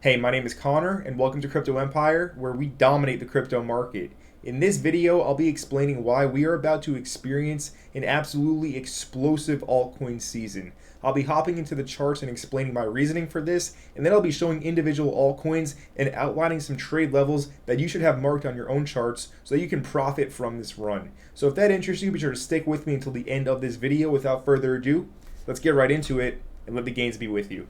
Hey, my name is Connor, and welcome to Crypto Empire, where we dominate the crypto market. In this video, I'll be explaining why we are about to experience an absolutely explosive altcoin season. I'll be hopping into the charts and explaining my reasoning for this, and then I'll be showing individual altcoins and outlining some trade levels that you should have marked on your own charts so that you can profit from this run. So if that interests you, be sure to stick with me until the end of this video. Without further ado, let's get right into it and let the gains be with you.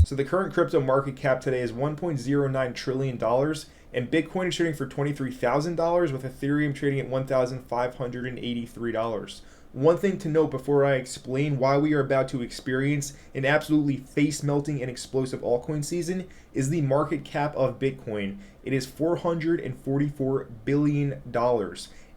So the current crypto market cap today is $1.09 trillion, and Bitcoin is trading for $23,000 with Ethereum trading at $1,583. One thing to note before I explain why we are about to experience an absolutely face-melting and explosive altcoin season is the market cap of Bitcoin. It is $444 billion,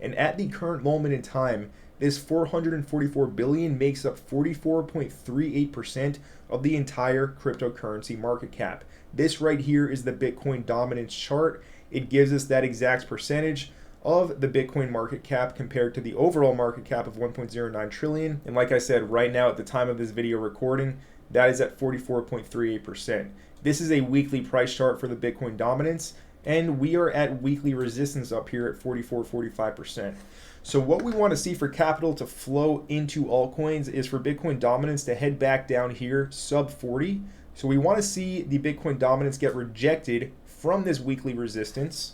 and at the current moment in time, this $444 billion makes up 44.38% of the entire cryptocurrency market cap. This right here is the Bitcoin dominance chart. It gives us that exact percentage of the Bitcoin market cap compared to the overall market cap of 1.09 trillion. And like I said, right now at the time of this video recording, that is at 44.38%. This is a weekly price chart for the Bitcoin dominance, and we are at weekly resistance up here at 45%. So what we want to see for capital to flow into altcoins is for Bitcoin dominance to head back down here sub 40. So we want to see the Bitcoin dominance get rejected from this weekly resistance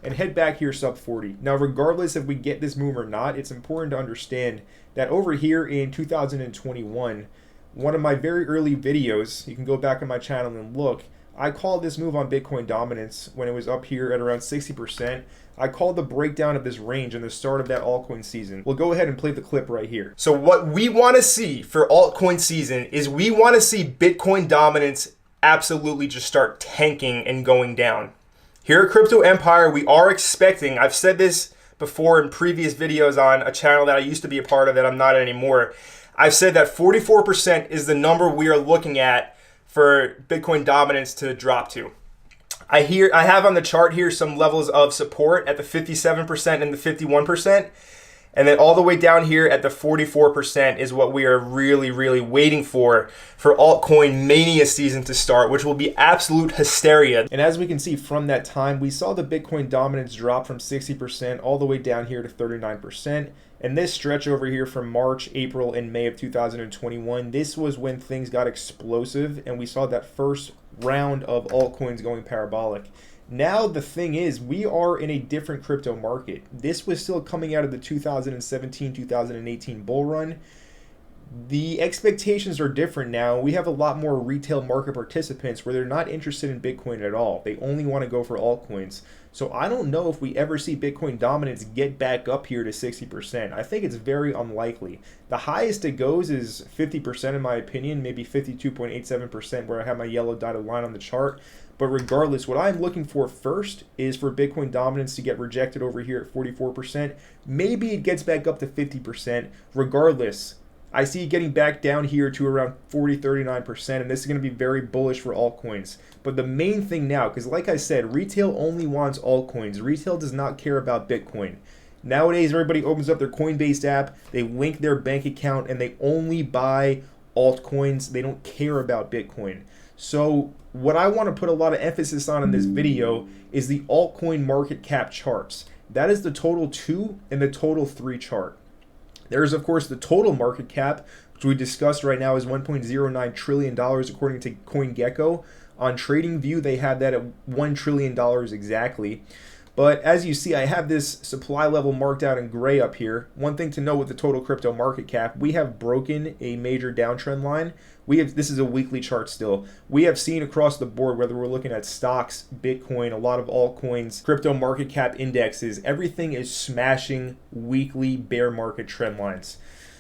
and head back here sub 40. Now, regardless if we get this move or not, it's important to understand that over here in 2021, one of my very early videos, you can go back on my channel and look, I called this move on Bitcoin dominance when it was up here at around 60%. I called the breakdown of this range and the start of that altcoin season. We'll go ahead and play the clip right here. So what we want to see for altcoin season is we want to see Bitcoin dominance absolutely just start tanking and going down. Here at Crypto Empire, we are expecting, I've said this before in previous videos on a channel that I used to be a part of that I'm not anymore. I've said that 44% is the number we are looking at for Bitcoin dominance to drop to. I have on the chart here some levels of support at the 57% and the 51%. And then all the way down here at the 44% is what we are really waiting for altcoin mania season to start, which will be absolute hysteria. And as we can see from that time, we saw the Bitcoin dominance drop from 60% all the way down here to 39%. And this stretch over here from March, April, and May of 2021, this was when things got explosive and we saw that first round of altcoins going parabolic. Now the thing is, we are in a different crypto market. This was still coming out of the 2017-2018 bull run. The expectations are different now. We have a lot more retail market participants where they're not interested in Bitcoin at all. They only want to go for altcoins. So I don't know if we ever see Bitcoin dominance get back up here to 60%. I think it's very unlikely. The highest it goes is 50% in my opinion, maybe 52.87% where I have my yellow dotted line on the chart. But regardless, what I'm looking for first is for Bitcoin dominance to get rejected over here at 44%. Maybe it gets back up to 50%. Regardless, I see it getting back down here to around 39%, and this is going to be very bullish for altcoins. But the main thing now, because like I said, retail only wants altcoins. Retail does not care about Bitcoin. Nowadays, everybody opens up their Coinbase app, they link their bank account, and they only buy altcoins. They don't care about Bitcoin. So what I want to put a lot of emphasis on in this video is the altcoin market cap charts. That is the total 2 and the total 3 chart. There's, of course, the total market cap, which we discussed right now is $1.09 trillion according to CoinGecko. On TradingView, they have that at $1 trillion exactly. But as you see, I have this supply level marked out in gray up here. One thing to know with the total crypto market cap, we have broken a major downtrend line. This is a weekly chart still. We have seen across the board, whether we're looking at stocks, Bitcoin, a lot of altcoins, crypto market cap indexes, everything is smashing weekly bear market trend lines.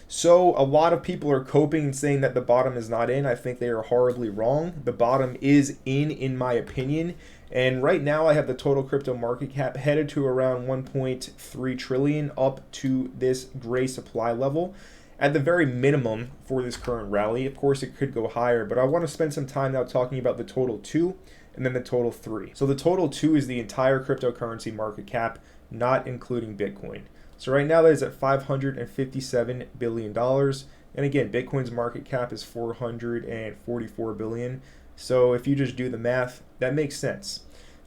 So a lot of people are coping and saying that the bottom is not in. I think they are horribly wrong. The bottom is in my opinion. And right now I have the total crypto market cap headed to around 1.3 trillion up to this gray supply level at the very minimum for this current rally. Of course, it could go higher, but I want to spend some time now talking about the total 2 and then the total 3. So the total 2 is the entire cryptocurrency market cap, not including Bitcoin. So right now that is at $557 billion. And again, Bitcoin's market cap is $444 billion. So if you just do the math, that makes sense.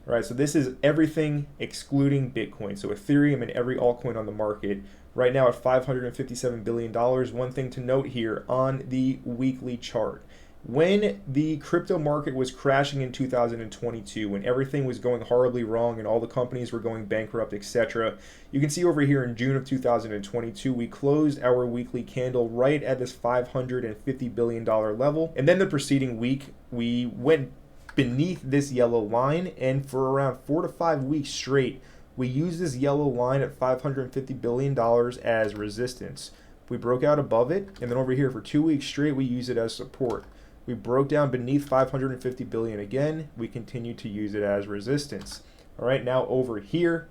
All right, so this is everything excluding Bitcoin. So Ethereum and every altcoin on the market right now at $557 billion. One thing to note here on the weekly chart. When the crypto market was crashing in 2022, when everything was going horribly wrong and all the companies were going bankrupt, etc., you can see over here in June of 2022, we closed our weekly candle right at this $550 billion level. And then the preceding week, we went beneath this yellow line, and for around 4 to 5 weeks straight, we used this yellow line at $550 billion as resistance. We broke out above it, and then over here for 2 weeks straight, we used it as support. We broke down beneath 550 billion again. We continue to use it as resistance. All right, now over here,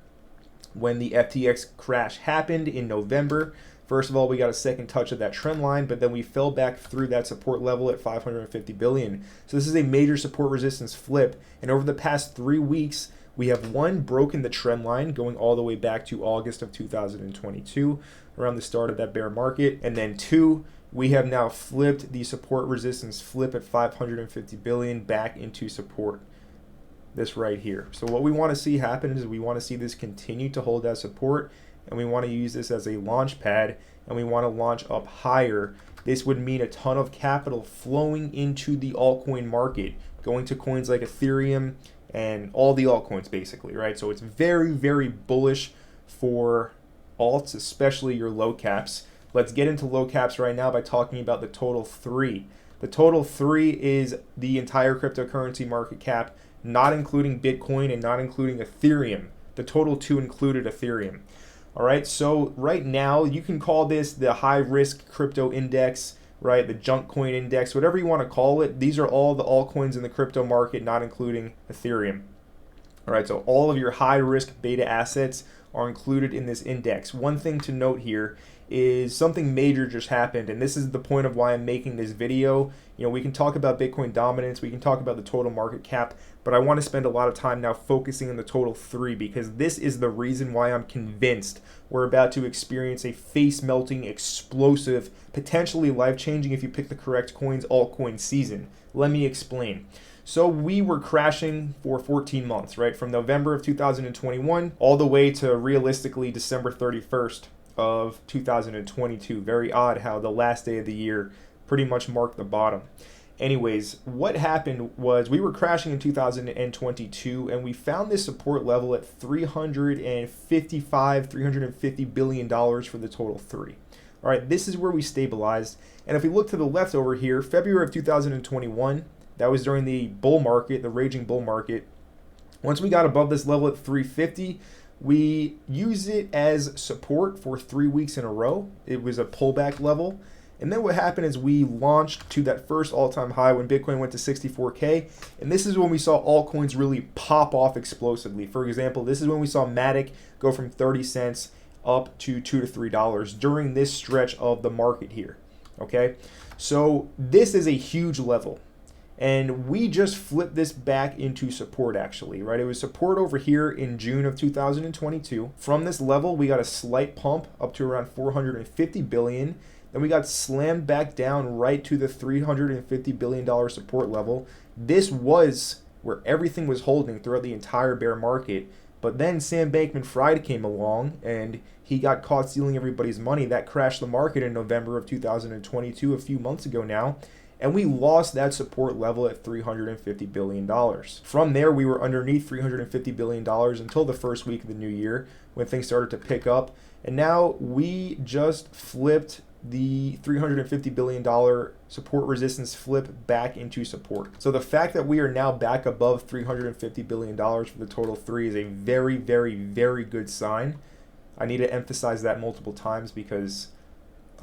when the FTX crash happened in November, first of all, we got a second touch of that trend line, but then we fell back through that support level at 550 billion. So this is a major support resistance flip. And over the past 3 weeks, we have one, broken the trend line going all the way back to August of 2022, around the start of that bear market. And then two, we have now flipped the support resistance flip at 550 billion back into support. This right here. So what we want to see happen is we want to see this continue to hold as support, and we want to use this as a launch pad, and we want to launch up higher. This would mean a ton of capital flowing into the altcoin market, going to coins like Ethereum and all the altcoins basically, right? So it's very, very bullish for alts, especially your low caps. Let's get into low caps right now by talking about the total 3. The total 3 is the entire cryptocurrency market cap, not including Bitcoin and not including Ethereum. The total 2 included Ethereum. All right, so right now you can call this the high risk crypto index, right? The junk coin index, whatever you want to call it. These are all the altcoins in the crypto market, not including Ethereum. All right, so all of your high risk beta assets are included in this index. One thing to note here is something major just happened, and this is the point of why I'm making this video. You know, we can talk about Bitcoin dominance, we can talk about the total market cap, but I want to spend a lot of time now focusing on the total 3, because this is the reason why I'm convinced we're about to experience a face-melting, explosive, potentially life-changing, if you pick the correct coins, altcoin season. Let me explain. So we were crashing for 14 months, right? From November of 2021 all the way to realistically December 31st of 2022. Very odd how the last day of the year pretty much marked the bottom. Anyways, what happened was we were crashing in 2022, and we found this support level at $350 billion for the total 3. All right, this is where we stabilized. And if we look to the left over here, February of 2021, that was during the bull market, the raging bull market. Once we got above this level at 350, we used it as support for 3 weeks in a row. It was a pullback level. And then what happened is we launched to that first all-time high when Bitcoin went to 64K. And this is when we saw altcoins really pop off explosively. For example, this is when we saw Matic go from 30 cents up to $2 to $3 during this stretch of the market here. Okay, so this is a huge level. And we just flipped this back into support actually, right? It was support over here in June of 2022. From this level, we got a slight pump up to around 450 billion. Then we got slammed back down right to the $350 billion support level. This was where everything was holding throughout the entire bear market. But then Sam Bankman-Fried came along and he got caught stealing everybody's money. That crashed the market in November of 2022, a few months ago now. And we lost that support level at $350 billion. From there, we were underneath $350 billion until the first week of the new year when things started to pick up. And now we just flipped the $350 billion support resistance flip back into support. So the fact that we are now back above $350 billion for the total 3 is a very, very, very good sign. I need to emphasize that multiple times because,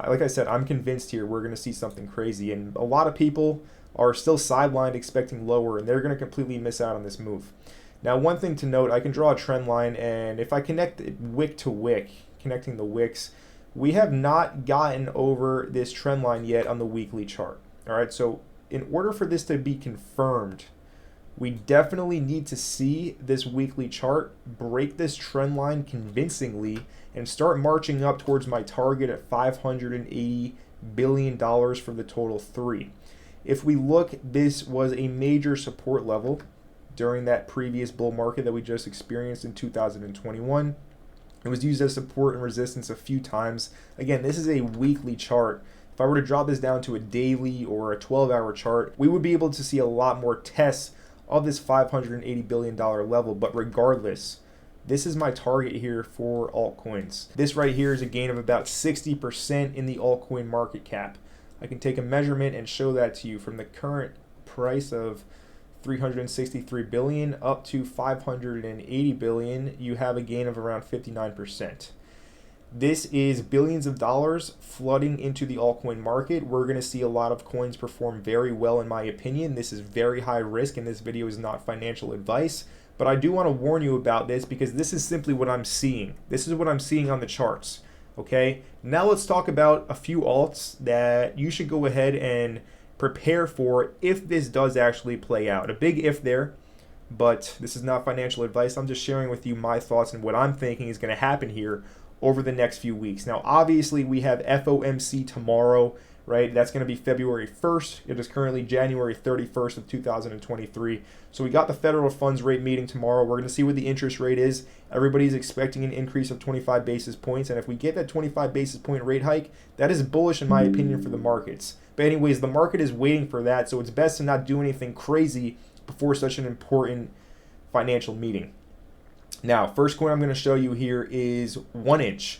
like I said, I'm convinced here we're going to see something crazy. And a lot of people are still sidelined expecting lower, and they're going to completely miss out on this move. Now, one thing to note, I can draw a trend line, and if I connect it wick to wick, connecting the wicks, we have not gotten over this trend line yet on the weekly chart. All right, so in order for this to be confirmed, We definitely need to see this weekly chart break this trend line convincingly and start marching up towards my target at $580 billion for the total three. If we look, this was a major support level during that previous bull market that we just experienced in 2021. It was used as support and resistance a few times. Again, this is a weekly chart. If I were to drop this down to a daily or a 12-hour chart, we would be able to see a lot more tests of this $580 billion level. But regardless, this is my target here for altcoins. This right here is a gain of about 60% in the altcoin market cap. I can take a measurement and show that to you from the current price of 363 billion up to 580 billion. You have a gain of around 59%. This is billions of dollars flooding into the altcoin market. We're going to see a lot of coins perform very well, in my opinion. This is very high risk, and this video is not financial advice. But I do want to warn you about this because this is simply what I'm seeing. This is what I'm seeing on the charts. Okay, now let's talk about a few alts that you should go ahead and prepare for if this does actually play out. A big if there, but this is not financial advice. I'm just sharing with you my thoughts and what I'm thinking is going to happen here over the next few weeks. Now, obviously, we have FOMC tomorrow, right? That's going to be February 1st. It is currently January 31st of 2023. So we got the federal funds rate meeting tomorrow. We're going to see what the interest rate is. Everybody's expecting an increase of 25 basis points. And if we get that 25 basis point rate hike, that is bullish in my opinion for the markets. But anyways, the market is waiting for that. So it's best to not do anything crazy before such an important financial meeting. Now, first coin I'm going to show you here is 1inch.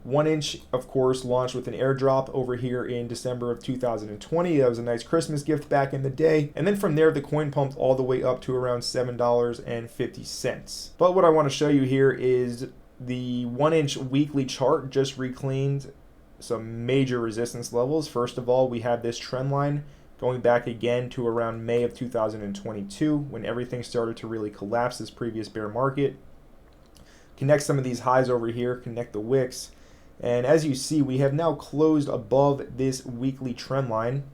1inch, of course, launched with an airdrop over here in December of 2020. That was a nice Christmas gift back in the day. And then from there, the coin pumped all the way up to around $7.50. But what I want to show you here is the 1inch weekly chart just reclaimed some major resistance levels. First of all, we have this trend line going back again to around May of 2022 when everything started to really collapse, this previous bear market. Connect some of these highs over here, connect the wicks. And as you see, we have now closed above this weekly trend line.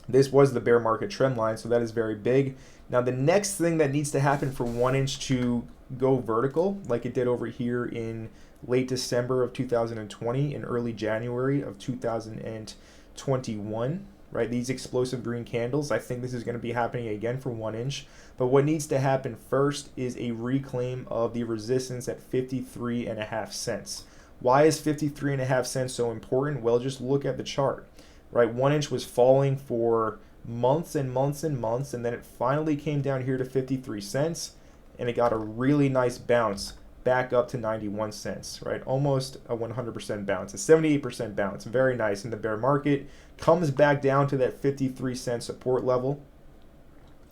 This was the bear market trend line, so that is very big. Now, the next thing that needs to happen for 1inch to go vertical, like it did over here in late December of 2020 and early January of 2021, right? These explosive green candles, I think this is going to be happening again for 1inch. But what needs to happen first is a reclaim of the resistance at 53.5 cents. Why is 53.5 cents so important? Well, just look at the chart, right? 1inch was falling for months and months and months, and then it finally came down here to 53 cents, and it got a really nice bounce back up to 91 cents, right? Almost a 100% bounce, a 78% bounce. Very nice in the bear market. Comes back down to that 53 cent support level,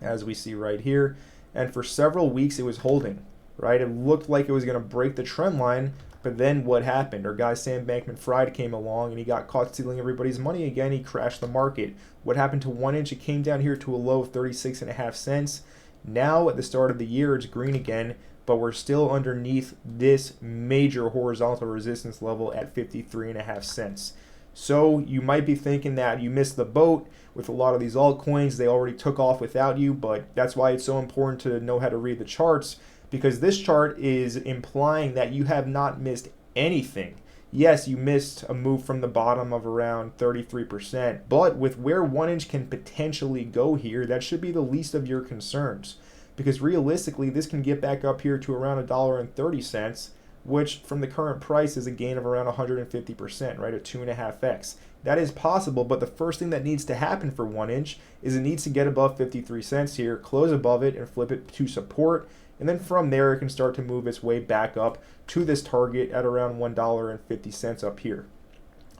as we see right here. And for several weeks, it was holding, right? It looked like it was going to break the trend line, but then what happened? Our guy Sam Bankman-Fried came along and he got caught stealing everybody's money again. He crashed the market. What happened to 1inch? It came down here to a low of 36.5 cents. Now at the start of the year, it's green again, but we're still underneath this major horizontal resistance level at 53.5 cents. So you might be thinking that you missed the boat with a lot of these altcoins. They already took off without you, but that's why it's so important to know how to read the charts, because this chart is implying that you have not missed anything. Yes, you missed a move from the bottom of around 33%, but with where 1inch can potentially go here, that should be the least of your concerns, because realistically, this can get back up here to around $1.30, which from the current price is a gain of around 150%, right, at 2.5x. That is possible, but the first thing that needs to happen for 1inch is it needs to get above 53 cents here, close above it, and flip it to support. And then from there, it can start to move its way back up to this target at around $1.50 up here.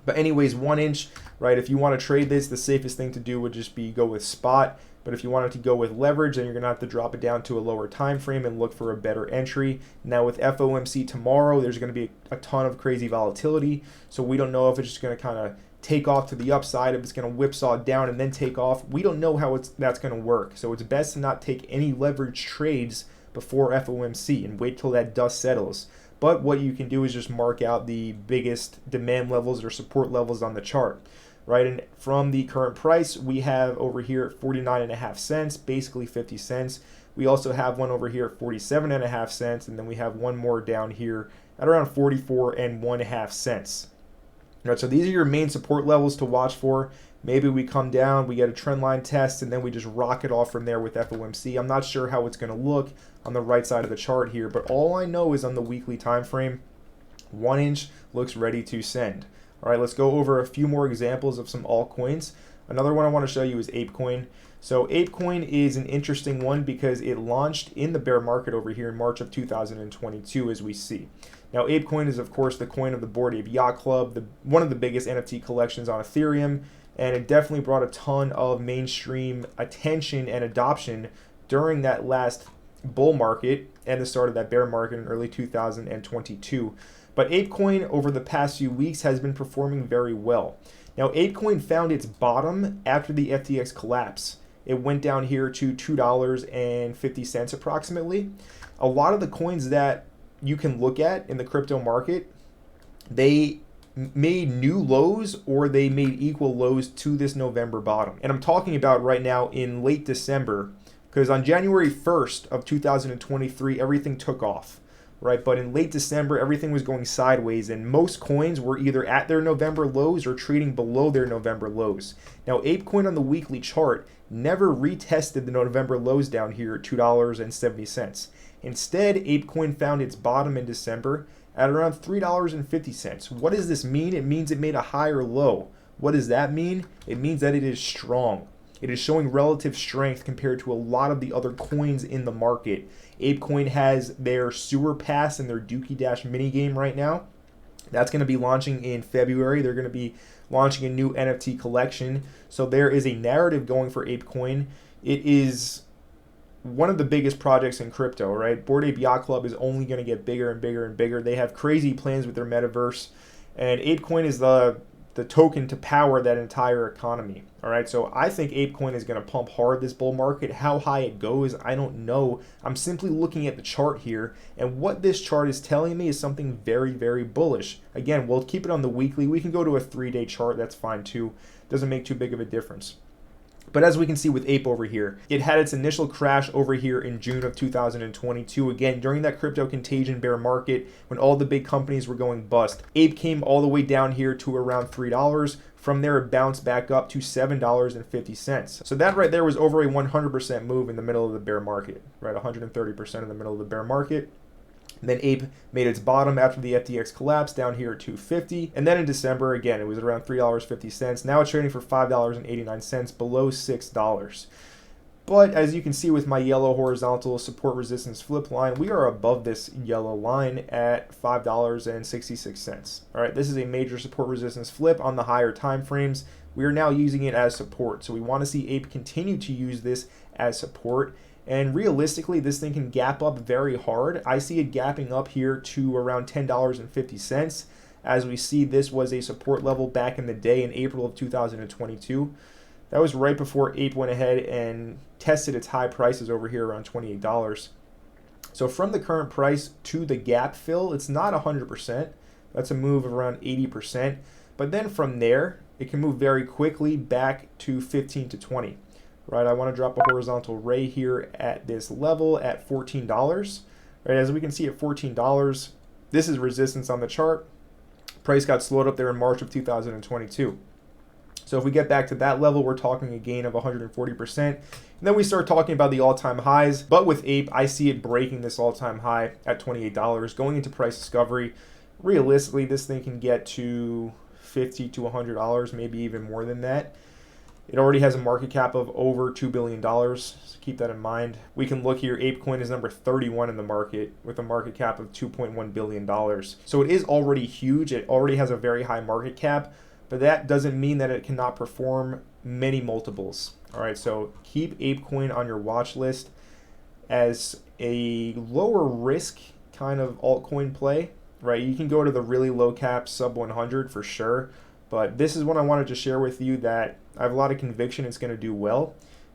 But anyways, 1inch, right, if you want to trade this, the safest thing to do would just be go with spot. But if you wanted to go with leverage, then you're going to have to drop it down to a lower time frame and look for a better entry. Now with FOMC tomorrow, there's going to be a ton of crazy volatility. So we don't know if it's just going to kind of take off to the upside, if it's going to whipsaw down and then take off. We don't know how that's going to work. So it's best to not take any leverage trades before FOMC and wait till that dust settles. But what you can do is just mark out the biggest demand levels or support levels on the chart, right? And from the current price, we have over here at 49.5 cents, basically 50 cents. We also have one over here at 47.5 cents, and then we have one more down here at around 44.5 cents. All right, so these are your main support levels to watch for. Maybe we come down, we get a trend line test, and then we just rocket off from there with FOMC. I'm not sure how it's going to look on the right side of the chart here, but all I know is on the weekly time frame, 1 inch looks ready to send. All right, let's go over a few more examples of some altcoins. Another one I want to show you is ApeCoin. So ApeCoin is an interesting one because it launched in the bear market over here in March of 2022, as we see. Now, ApeCoin is, of course, the coin of the Bored Ape Yacht Club, one of the biggest NFT collections on Ethereum, and it definitely brought a ton of mainstream attention and adoption during that last bull market and the start of that bear market in early 2022. But ApeCoin over the past few weeks has been performing very well. Now, ApeCoin found its bottom after the FTX collapse. It went down here to $2.50 approximately. A lot of the coins that you can look at in the crypto market, they made new lows or they made equal lows to this November bottom. And I'm talking about right now in late December, because on January 1st of 2023, everything took off, right? But in late December, everything was going sideways, and most coins were either at their November lows or trading below their November lows. Now, ApeCoin on the weekly chart never retested the November lows down here at $2.70. Instead, ApeCoin found its bottom in December at around $3.50. What does this mean? It means it made a higher low. What does that mean? It means that it is strong. It is showing relative strength compared to a lot of the other coins in the market. ApeCoin has their sewer pass and their Dookie Dash mini game right now. That's going to be launching in February. They're going to be launching a new NFT collection. So there is a narrative going for ApeCoin. It is one of the biggest projects in crypto, right? Bored Ape Yacht Club is only going to get bigger and bigger and bigger. They have crazy plans with their metaverse, and ApeCoin is the token to power that entire economy. All right, so I think ApeCoin is going to pump hard this bull market. How high it goes, I don't know. I'm simply looking at the chart here, and what this chart is telling me is something very, very bullish. Again, we'll keep it on the weekly. We can go to a 3-day chart. That's fine too. Doesn't make too big of a difference. But as we can see with Ape over here, it had its initial crash over here in June of 2022. Again, during that crypto contagion bear market when all the big companies were going bust. Ape came all the way down here to around $3. From there, it bounced back up to $7.50. So that right there was over a 100% move in the middle of the bear market, right? 130% in the middle of the bear market. And then Ape made its bottom after the FTX collapse down here at $2.50. And then in December, again, it was around $3.50. Now it's trading for $5.89, below $6. But as you can see with my yellow horizontal support resistance flip line, we are above this yellow line at $5.66. All right, this is a major support resistance flip on the higher time frames. We are now using it as support. So we want to see Ape continue to use this as support. And realistically, this thing can gap up very hard. I see it gapping up here to around $10.50. As we see, this was a support level back in the day in April of 2022. That was right before Ape went ahead and tested its high prices over here around $28. So from the current price to the gap fill, it's not 100%. That's a move of around 80%. But then from there, it can move very quickly back to 15 to 20. Right, I want to drop a horizontal ray here at this level at $14. Right, as we can see at $14, this is resistance on the chart. Price got slowed up there in March of 2022. So if we get back to that level, we're talking a gain of 140%. And then we start talking about the all-time highs. But with Ape, I see it breaking this all-time high at $28, going into price discovery. Realistically, this thing can get to $50 to $100, maybe even more than that. It already has a market cap of over $2 billion, so keep that in mind. We can look here, ApeCoin is number 31 in the market with a market cap of $2.1 billion. So it is already huge, it already has a very high market cap, but that doesn't mean that it cannot perform many multiples. All right, so keep ApeCoin on your watch list as a lower risk kind of altcoin play, right? You can go to the really low cap sub 100 for sure. But this is what I wanted to share with you, that I have a lot of conviction it's going to do well,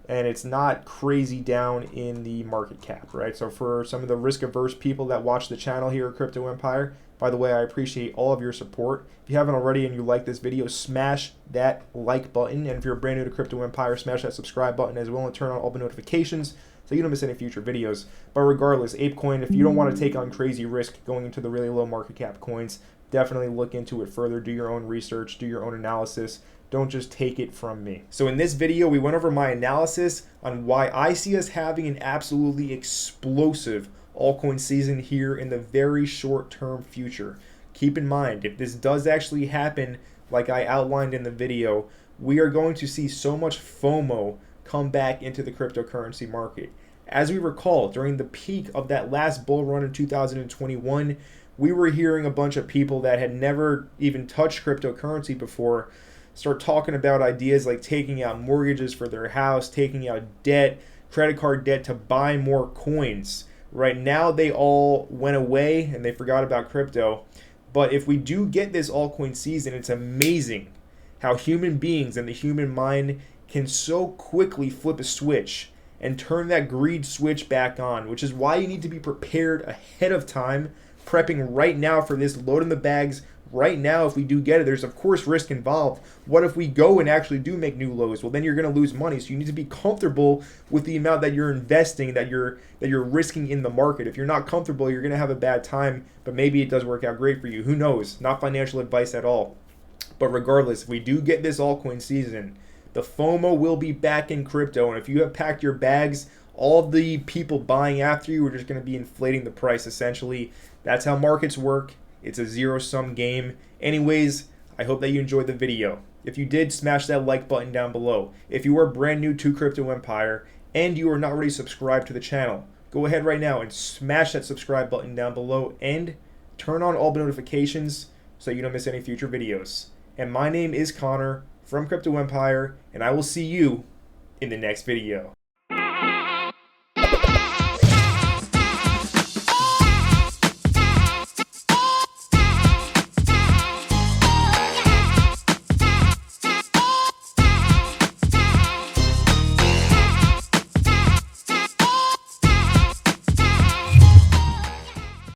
and it's not crazy down in the market cap, right? So for some of the risk-averse people that watch the channel here at Crypto Empire, by the way, I appreciate all of your support. If you haven't already and you like this video, smash that like button. And if you're brand new to Crypto Empire, smash that subscribe button as well and turn on all the notifications. so you don't miss any future videos. But regardless, ApeCoin, if you don't want to take on crazy risk going into the really low market cap coins, definitely look into it further, do your own research, do your own analysis. Don't just take it from me. So in this video, we went over my analysis on why I see us having an absolutely explosive altcoin season here in the very short-term future. Keep in mind, if this does actually happen, like I outlined in the video, we are going to see so much FOMO come back into the cryptocurrency market. As we recall, during the peak of that last bull run in 2021, we were hearing a bunch of people that had never even touched cryptocurrency before start talking about ideas like taking out mortgages for their house, taking out debt, credit card debt to buy more coins. Right now, they all went away and they forgot about crypto. But if we do get this altcoin season, it's amazing how human beings and the human mind can so quickly flip a switch and turn that greed switch back on, which is why you need to be prepared ahead of time, prepping right now for this, loading the bags right now. If we do get it, there's of course risk involved. What if we go and actually do make new lows? Well, then you're going to lose money. So you need to be comfortable with the amount that you're investing, that you're risking in the market. If you're not comfortable, you're going to have a bad time, but maybe it does work out great for you. Who knows? Not financial advice at all. But regardless, if we do get this altcoin season, the FOMO will be back in crypto. And if you have packed your bags, all the people buying after you are just going to be inflating the price essentially. That's how markets work. It's a zero-sum game. Anyways, I hope that you enjoyed the video. If you did, smash that like button down below. If you are brand new to Crypto Empire and you are not already subscribed to the channel, go ahead right now and smash that subscribe button down below and turn on all the notifications so you don't miss any future videos. And my name is Connor from Crypto Empire, and I will see you in the next video.